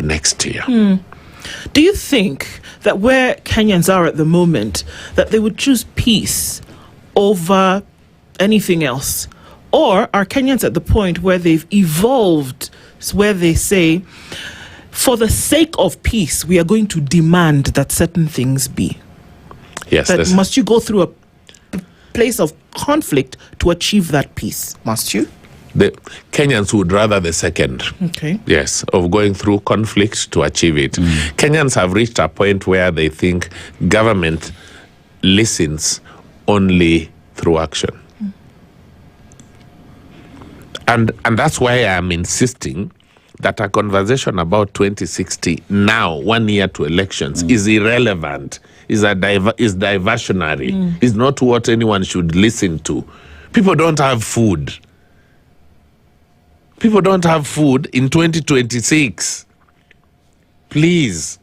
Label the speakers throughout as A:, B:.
A: of next year.
B: Do you think that where Kenyans are at the moment, that they would choose peace over anything else? Or are Kenyans at the point where they've evolved, where they say, for the sake of peace, we are going to demand that certain things be?
A: Yes.
B: That must you go through a place of conflict to achieve that peace? Must you?
A: The Kenyans would rather the second.
B: Okay.
A: Yes, of going through conflict to achieve it. Kenyans have reached a point where they think government listens only through action. And that's why I'm insisting that a conversation about 2060 now, 1 year to elections, is irrelevant, is diversionary, is not what anyone should listen to. People don't have food. People don't have food in 2026. Please,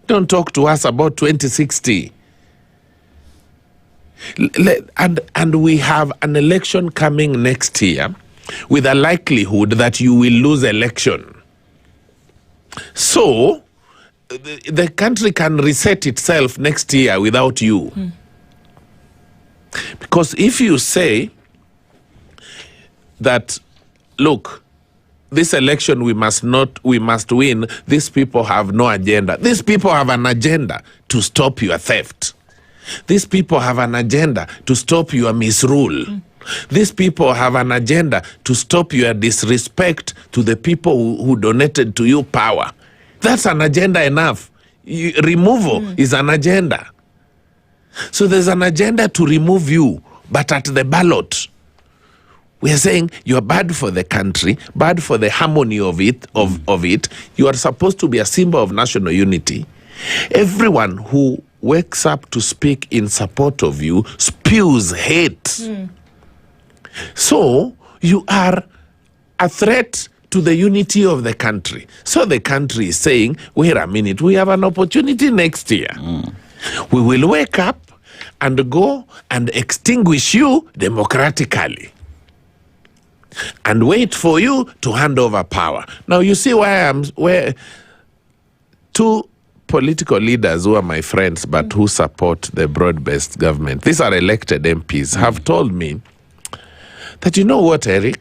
A: don't talk to us about 2060. And we have an election coming next year with a likelihood that you will lose election. So, the country can reset itself next year without you. Because if you say that, look, this election we must win, these people have no agenda. These people have an agenda to stop your theft. These people have an agenda to stop your misrule. These people have an agenda to stop your disrespect to the people who donated to you power. That's an agenda enough. Removal is an agenda. So there's an agenda to remove you, but at the ballot, we are saying you are bad for the country, bad for the harmony of it. You are supposed to be a symbol of national unity. Everyone who wakes up to speak in support of you spews hate. So you are a threat to the unity of the country. So the country is saying, wait a minute, we have an opportunity next year. We will wake up and go and extinguish you democratically and wait for you to hand over power. Now you see where two political leaders who are my friends but who support the broad-based government, these are elected MPs, have told me that, you know what, Eric?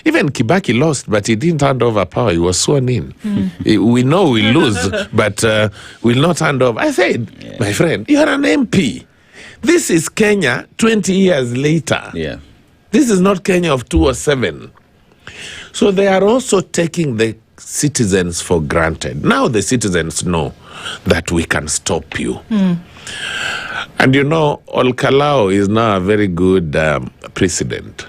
A: Even Kibaki lost, but he didn't hand over power. He was sworn in. We know we lose, but we'll not hand over. I said, my friend, you are an MP. This is Kenya 20 years later.
C: Yeah.
A: This is not Kenya of 2007. So they are also taking the citizens for granted. Now the citizens know that we can stop you. And you know, Olkalao is now a very good precedent.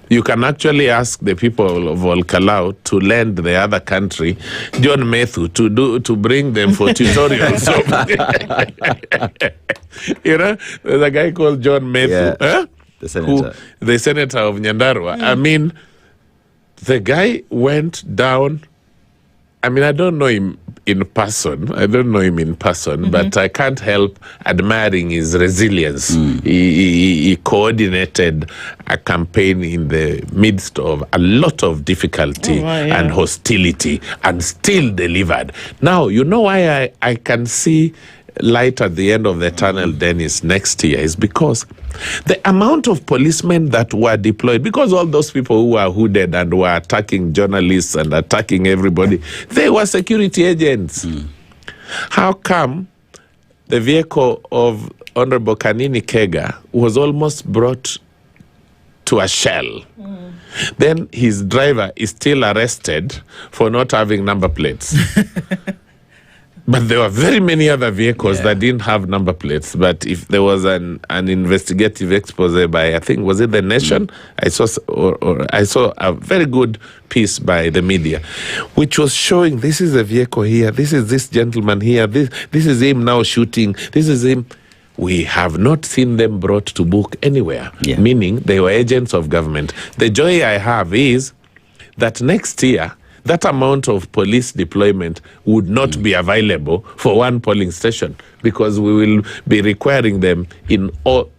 A: You can actually ask the people of Olkalao to lend the other country John Methu to bring them for tutorials. You know, there's a guy called John Methu,
C: the senator.
A: The senator of Nyandarua. I mean, the guy went down. I mean, I don't know him in person. But I can't help admiring his resilience. He coordinated a campaign in the midst of a lot of difficulty and hostility and still delivered. Now, you know why I can see light at the end of the tunnel, Dennis, next year is because the amount of policemen that were deployed, because all those people who were hooded and were attacking journalists and attacking everybody, they were security agents. How come the vehicle of Honorable Kanini Kega was almost brought to a shell? Then his driver is still arrested for not having number plates. But there were very many other vehicles that didn't have number plates. But if there was an investigative expose by, I think, was it The Nation? I saw a very good piece by the media, which was showing this is a vehicle here, this is this gentleman here, this is him now shooting, this is him. We have not seen them brought to book anywhere, meaning they were agents of government. The joy I have is that next year, that amount of police deployment would not be available for one polling station because we will be requiring them in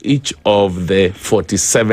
A: each of the 47